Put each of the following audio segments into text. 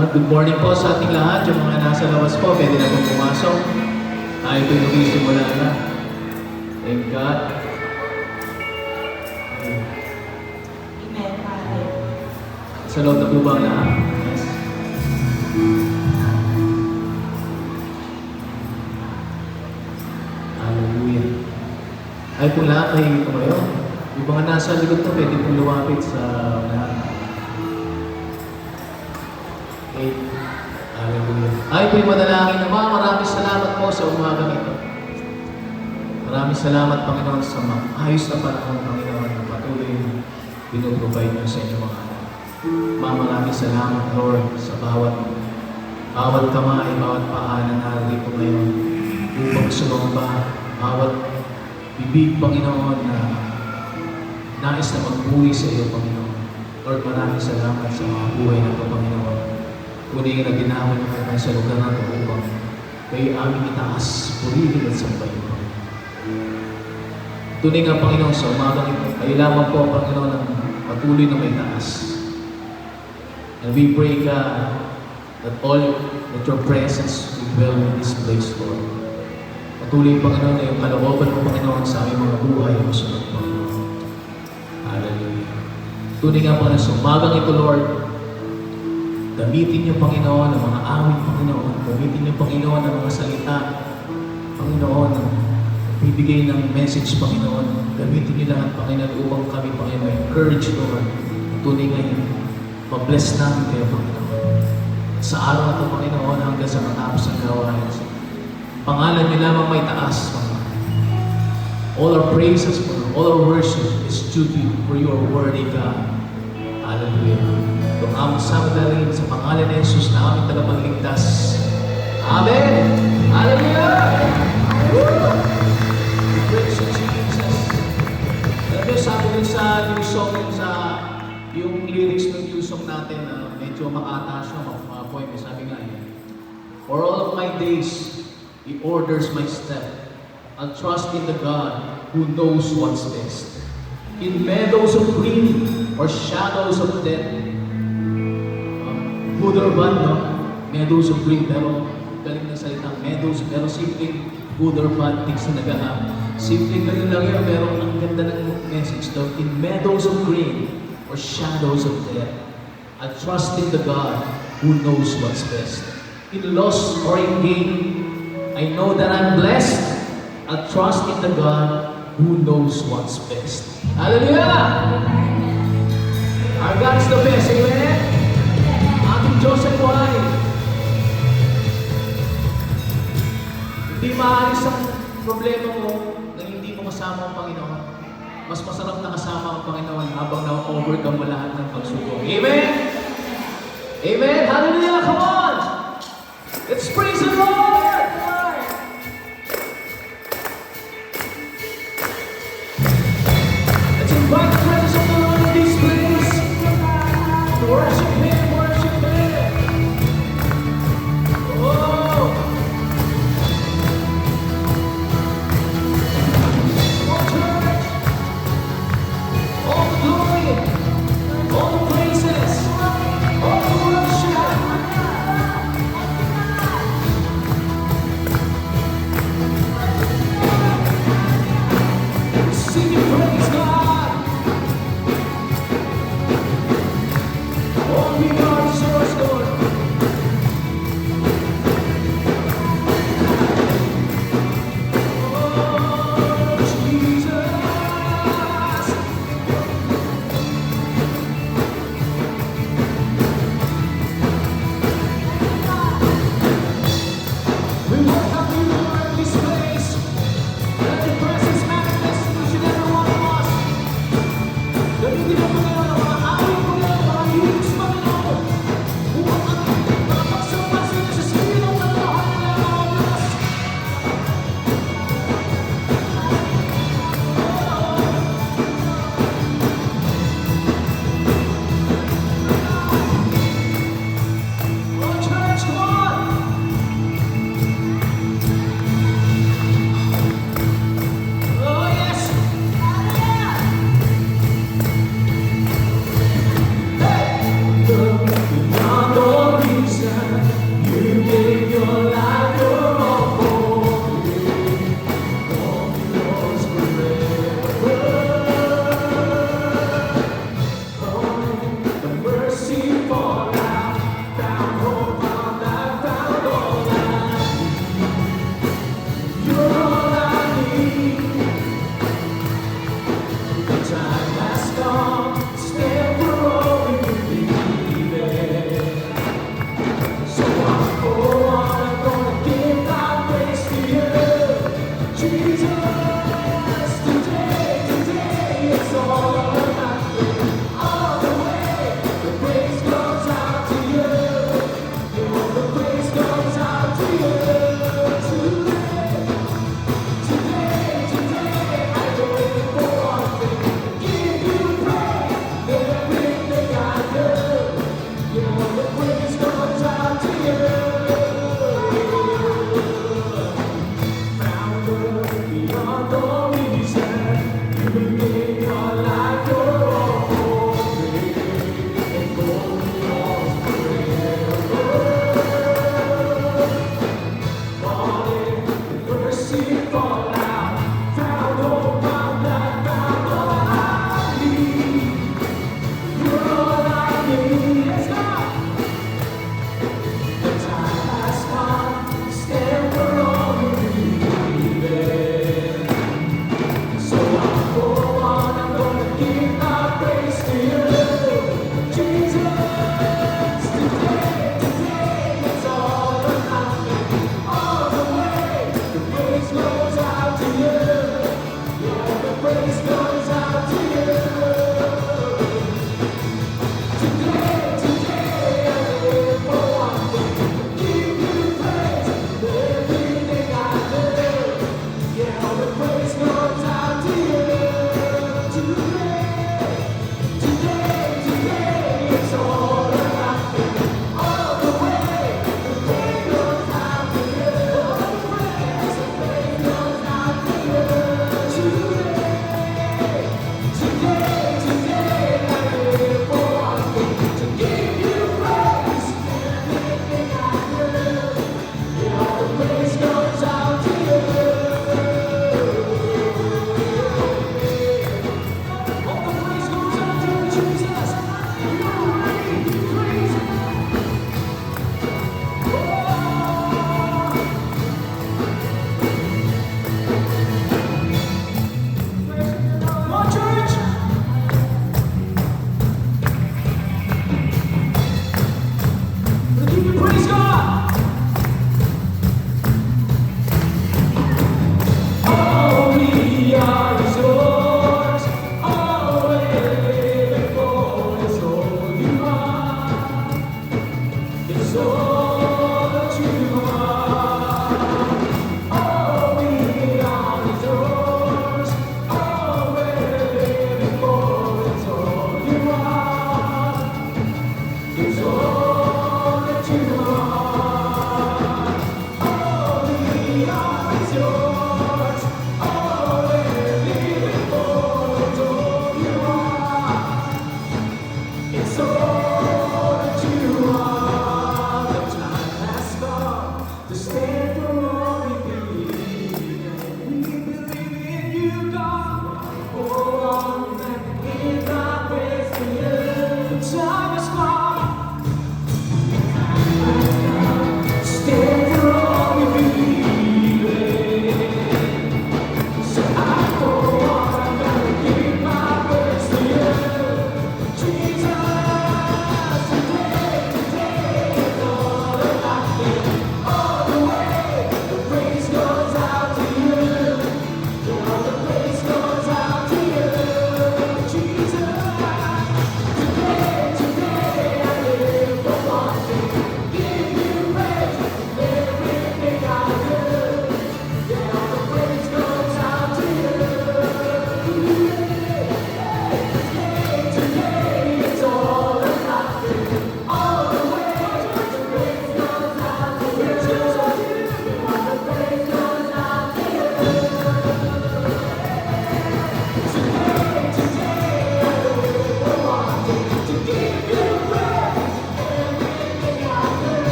Good morning po sa ating lahat. Yung mga nasa labas po, pwede na pong pumasok. Tayo po'y magsisimula na. Thank God. Amen, Father. Sa loob na po ba ang lahat? Yes. Hallelujah. Ay po lahat ay tumayo. Yung mga nasa likod po, pwede pong lumapit sa lahat. Hallelujah. Ay po'y manalangin na maraming salamat po sa umagang ito. Maraming salamat, Panginoon, sa maayos na panahon, Panginoon, na patuloy na pinoprovide niyo sa inyong mga anak. Maraming salamat, Lord, sa bawat kamay, bawat paa na narito ngayon upang sumamba, bawat bibig, Panginoon, na nais na magbuhay sa iyo, Panginoon. Lord, maraming salamat sa mga buhay na ito, Panginoon. Kunin na ginamit mo kayo sa lugar na ito upang kayo aming itaas, purihin at sambahin mo. Tunay nga, Panginoon, sa umagang ito, kayo lamang po, Panginoon, ang patuloy na may taas. And we pray, God, that your presence will dwell in this place, Lord. Patuloy, Panginoon, na yung kalooban mo, Panginoon, sa aming mga buhay ang sunod, Panginoon. Hallelujah. Tunay nga, Panginoon, sa umagang ito, Lord, gamitin niyo, Panginoon, ang mga awit, Panginoon. Gamitin niyo, Panginoon, ang mga salita, Panginoon, ang bibigay ng message, Panginoon. Gamitin niyo lahat, Panginoon, upang kami, Panginoon, encourage, Lord. Tunay ngayon, ma-bless namin kayo, Panginoon. Sa araw na ito, Panginoon, hanggang sa matapos ang gawain. Pangalan niyo lamang may taas, Panginoon. All our praises, Panginoon, all our worship is due to you, for you are worthy, God. Hallelujah. Itong aming samadalin sa pangalan ni Jesus na aming tagapagligtas. Amen! Hallelujah! Woo! Praise you, Jesus. Alam niyo, sabi niyo sa new song, yung lyrics ng new song natin, medyo makataas siya, mga poem, sabi nga yun. For all of my days, He orders my step. I'll trust in the God who knows what's best. In meadows of green or shadows of death, good or bad, no? Meadows of green, pero galing na salitang meadows, pero simpleng good or bad, things na nag-ahap. Simpleng ganun lang yun, pero ang ganda ng message daw. In meadows of green or shadows of death, I trust in the God who knows what's best. In loss or in gain, I know that I'm blessed. I trust in the God who knows what's best. Hallelujah! Our God is the best, amen? Ating Diyos ay buhay. Hindi maalis ang problema mo na hindi mo kasama ang Panginoon. Mas masarap na kasama ang Panginoon habang na-overcome mo lahat ng pagsubok. Amen? Amen? Hallelujah! Come on! Let's praise the Lord! Let's invite the presence of the Lord in this place. Worship Him, worship Him. Oh! All church, all the glory, all the praises, all the worship. Sing your praise, God. Oh,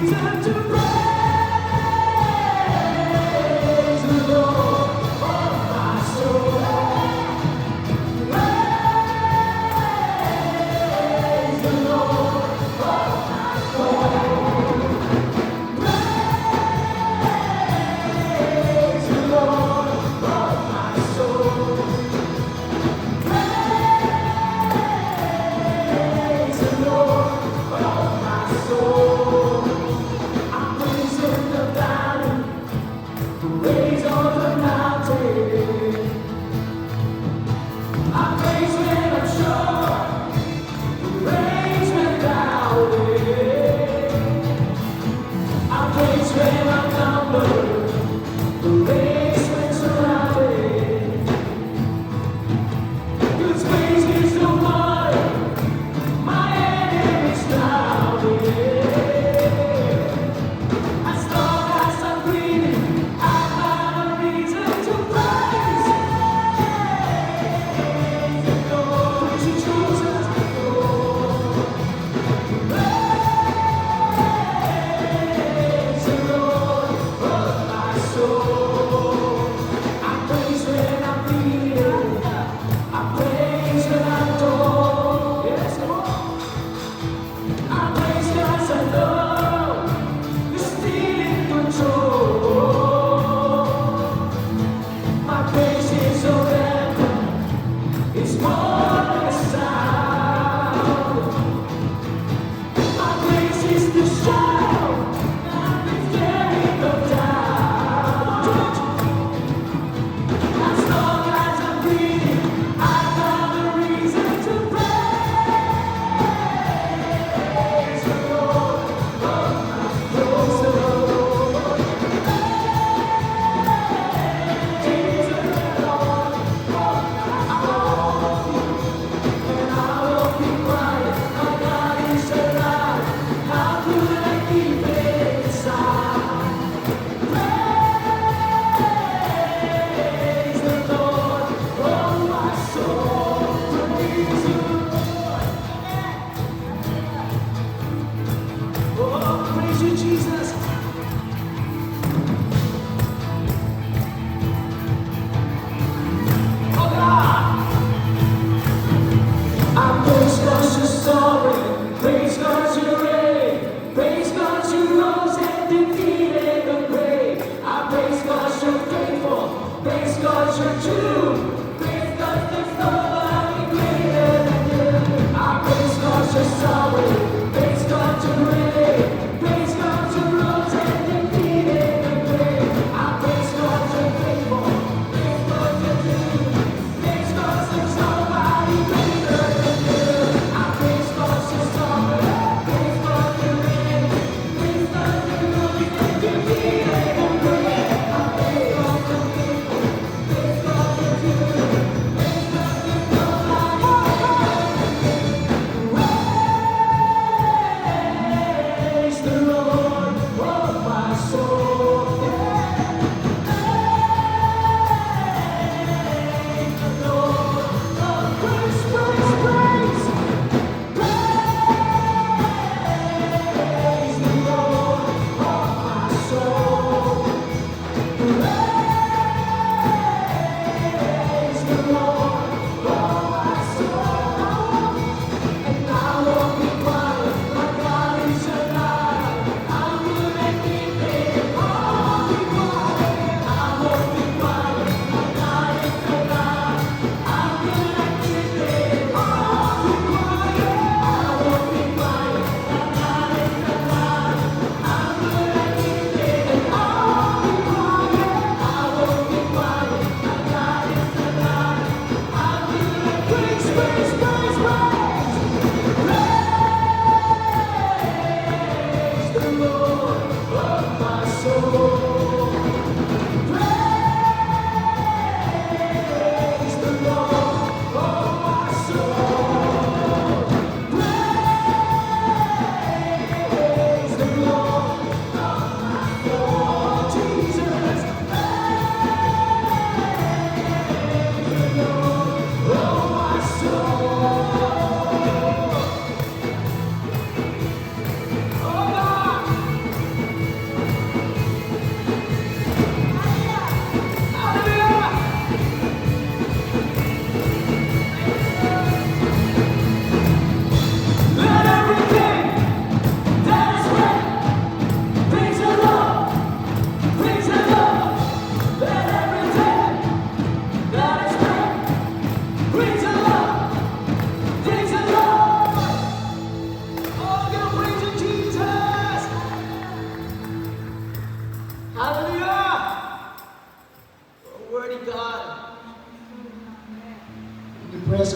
reason to praise the Lord, oh my soul. Praise the Lord, oh my soul. Praise the Lord, oh my soul. Praise the Lord, oh my soul. I'm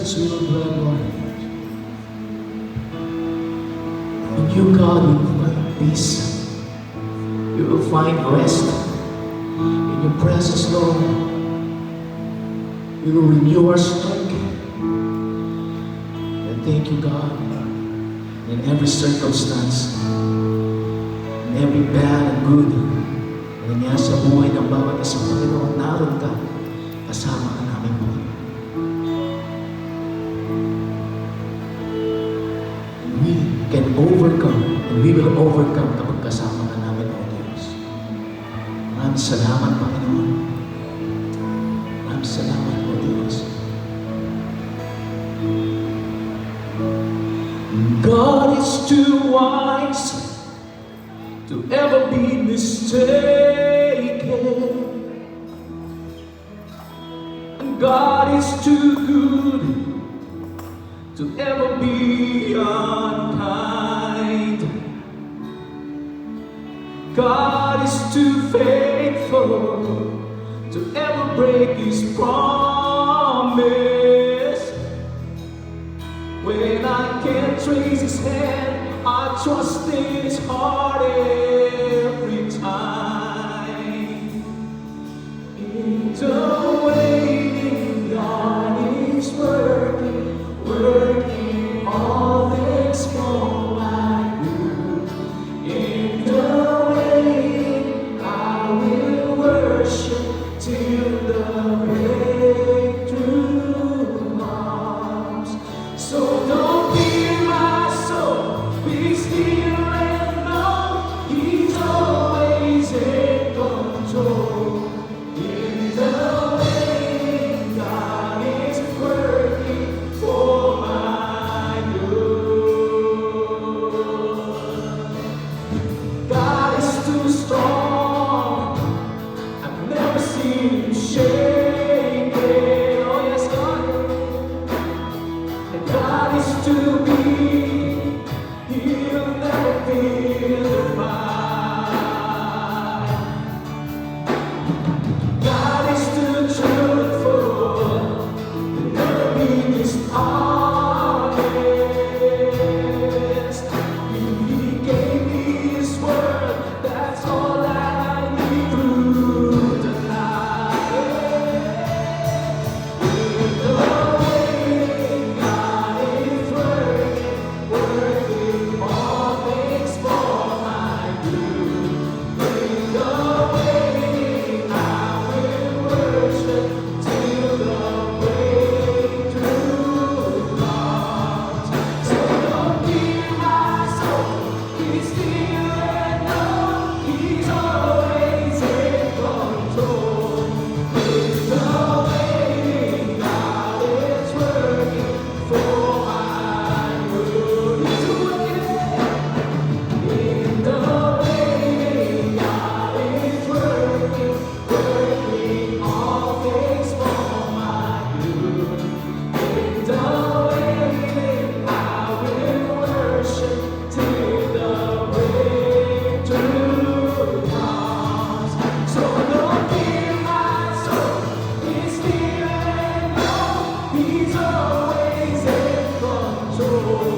presence we will dwell, Lord. In you, God, we will find peace. We will find rest. In your presence, Lord, we will renew our strength. And thank you, God, in every circumstance, in every bad and good na nangyari sa buhay ng bawat isang Panginoon, naroon ka, kasama ka namin, Panginoon. We can overcome, and we will overcome kapag kasama ka namin, O Diyos. Maraming salamat, Panginoon. Maraming salamat, O Diyos. God is too wise to ever be mistaken. And God is too good to ever be unkind. God is too faithful to ever break His promise. When I can't trace His hand, I trust in His heart every time. In the waiting, God is working, working all things for my good. In the waiting, I will worship till the breakthrough comes. So don't fear my soul, be still and know He's always in control. In the waiting, God is working for my good. God is too strong, I've never seen Him shaken. Oh yes, God. And God is too big, He'll never feel the fight. God is too truthful, He'll never be dishonest. He gave me His word, that's all that I need through the night. In the waiting, God is working, working all things for my good. In the waiting, I will worship till the breakthrough comes. So don't fear my soul, be still and know He's always in control. In the waiting, God is working for my good. He's working. In the waiting, God is working, working all things for my good. In the waiting, I will worship till the breakthrough comes. So don't fear my soul, be still and know He's always in control.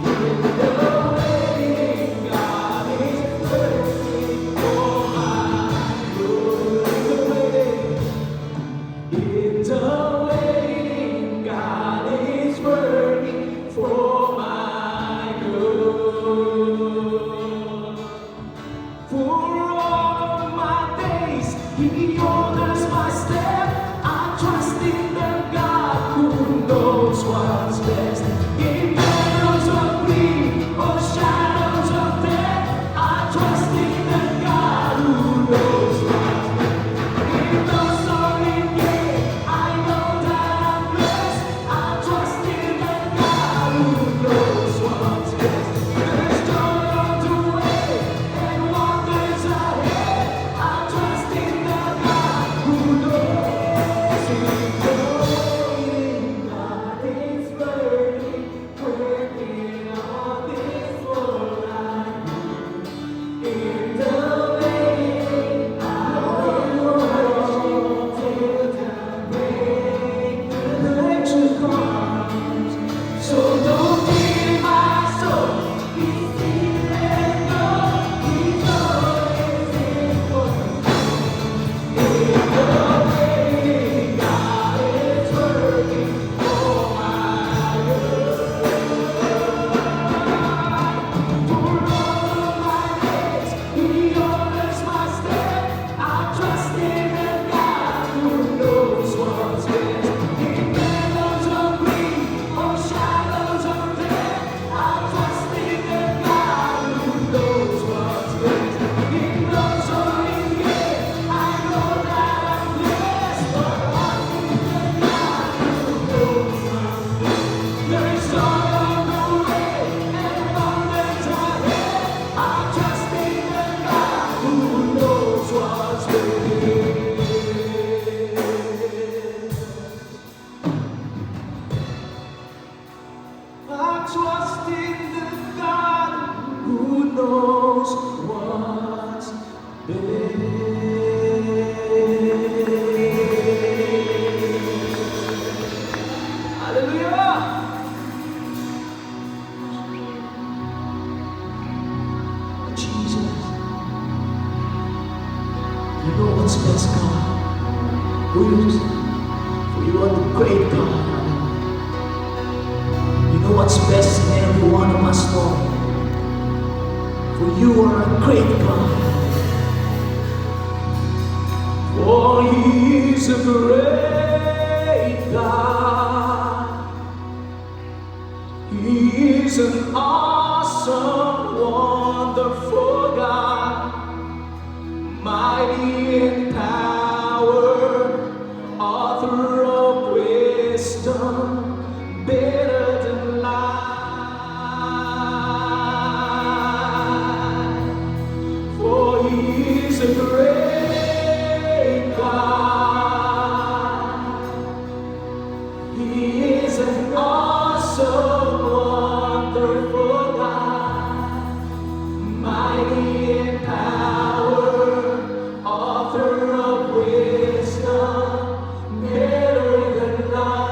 In the waiting, God is working for my good. In the waiting, God is working for my good. For all of my days, He orders my step. I trust in the God who knows what's best. In shadows of grief or shadows of death, I trust in the God who knows what's best. In the stormy day, I know that I'm blessed. I trust in the God who knows what's best. There's joy on the way and wonders ahead. I trust in the God who knows. In the waiting, God is working, working all things for my good. In the waiting, I will worship till the breakthrough comes. what's best, God. For you are the great God. You know what's best in every one of us, Lord. For you are a great God. For He is a great God. He is an awesome, wonderful God, mighty in power, author of wisdom, better than life. For He is a great God. He is an awesome, wonderful God, mighty in power, author of wisdom, better than life.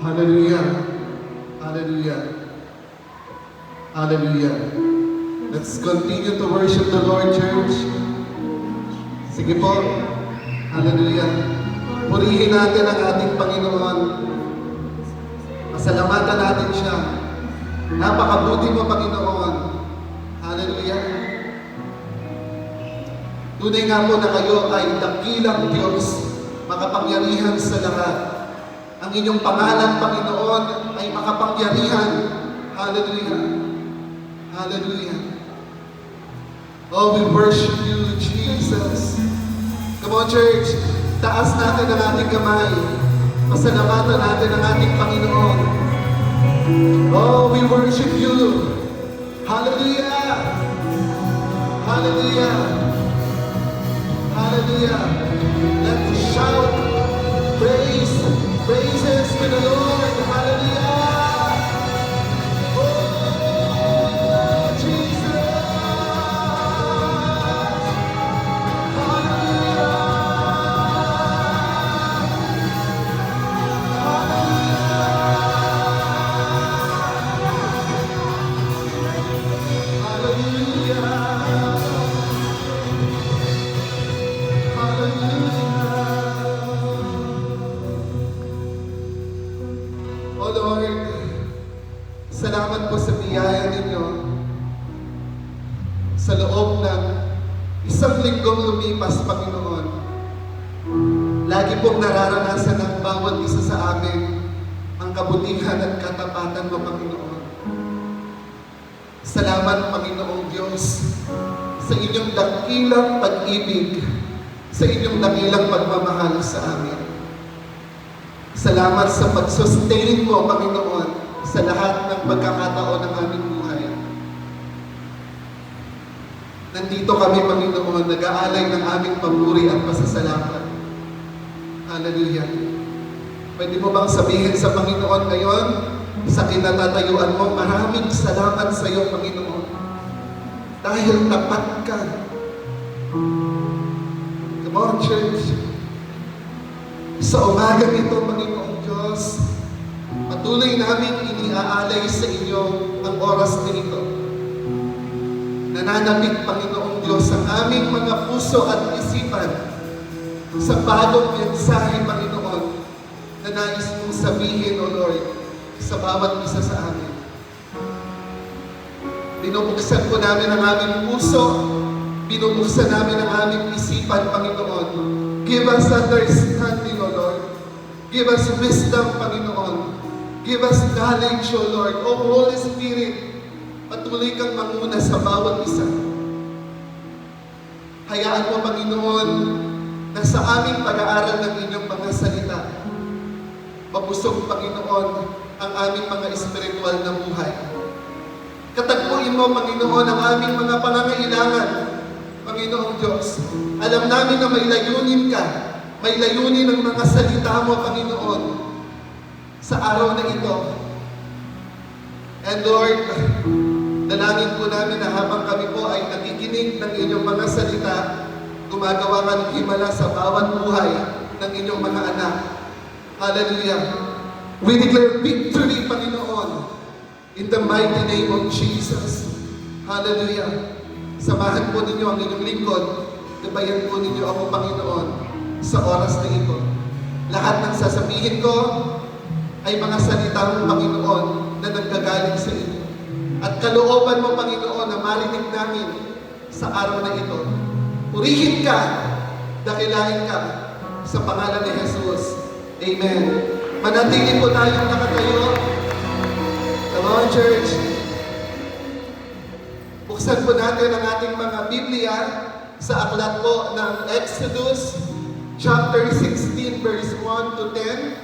Hallelujah. Hallelujah. Hallelujah. Let's continue to worship the Lord, church. Sige po. Hallelujah. Purihin natin ang ating Panginoon. Pasalamatan natin siya. Napakabuti mo, Panginoon. Hallelujah. Tunay nga po na kayo ay dakilang Diyos, makapangyarihan sa lahat. Ang inyong pangalan, Panginoon, ay makapangyarihan. Hallelujah. Hallelujah. Oh, we worship you, Jesus. Come on, church. Taas natin ang ating kamay. Pasalamatan natin ang ating Panginoon. Oh, we worship you. Hallelujah. Hallelujah. Hallelujah. Let's shout praises to the Lord. Hallelujah. Oh, Jesus. Hallelujah. O Lord, salamat po sa biyaya ninyo sa loob ng isang linggong lumipas, Panginoon. Lagi pong nararanasan ng bawat isa sa amin ang kabutihan at katapatan mo, Panginoon. Salamat, Panginoong Diyos, sa inyong dakilang pag-ibig, sa inyong dakilang pagmamahal sa amin. Salamat sa pag-sustain mo, Panginoon, sa lahat ng pagkakataon ng aming buhay. Nandito kami, Panginoon, nag-aalay ng aming papuri at pasasalamat. Hallelujah. Pwede mo bang sabihin sa Panginoon ngayon, sa kinatatayuan mo, maraming salamat sa iyo, Panginoon. Dahil tapat ka. Come on, church. Sa umaga nito, Panginoong Diyos, patuloy namin iniaalay sa inyo ang oras na ito. Nananabik, Panginoong Diyos, ang aming mga puso at isipan sa bagong mensahe, Panginoon, na nais mong sabihin, O Lord, sa bawat isa sa amin. Binubuksan po namin ang aming puso, binubuksan namin ang aming isipan, Panginoon. Give us understanding, O Lord. Give us wisdom, Panginoon. Give us knowledge, O Lord. O Holy Spirit, patuloy kang manguna sa bawat isa. Hayaan mo, Panginoon, na sa aming pag-aaral ng inyong mga salita, mabusog, Panginoon, ang aming mga espiritual na buhay. Katagpuin mo, Panginoon, ang aming mga pangangailangan, Panginoong Diyos. Alam namin na may layunin ka, may layunin ng mga salita mo, Panginoon, sa araw na ito. And Lord, dalangin po namin na habang kami po ay nakikinig ng inyong mga salita, gumagawa ka ng himala sa bawat buhay ng inyong mga anak. Hallelujah. We declare victory, Panginoon, in the mighty name of Jesus. Hallelujah. Samahan po ninyo ang inyong lingkod. Gabayan po ninyo ako, Panginoon, sa oras na ito. Lahat ng sasabihin ko ay mga salitang, Panginoon, na nanggagaling sa inyo. At kalooban mo, Panginoon, na marinig namin sa araw na ito. Purihin ka, dakilain ka, sa pangalan ni Jesus. Amen. Manatili po tayong nakatayo. Come on, church. Buksan po natin ang ating mga Biblia sa aklat po ng Exodus chapter 16 verse 1 to 10.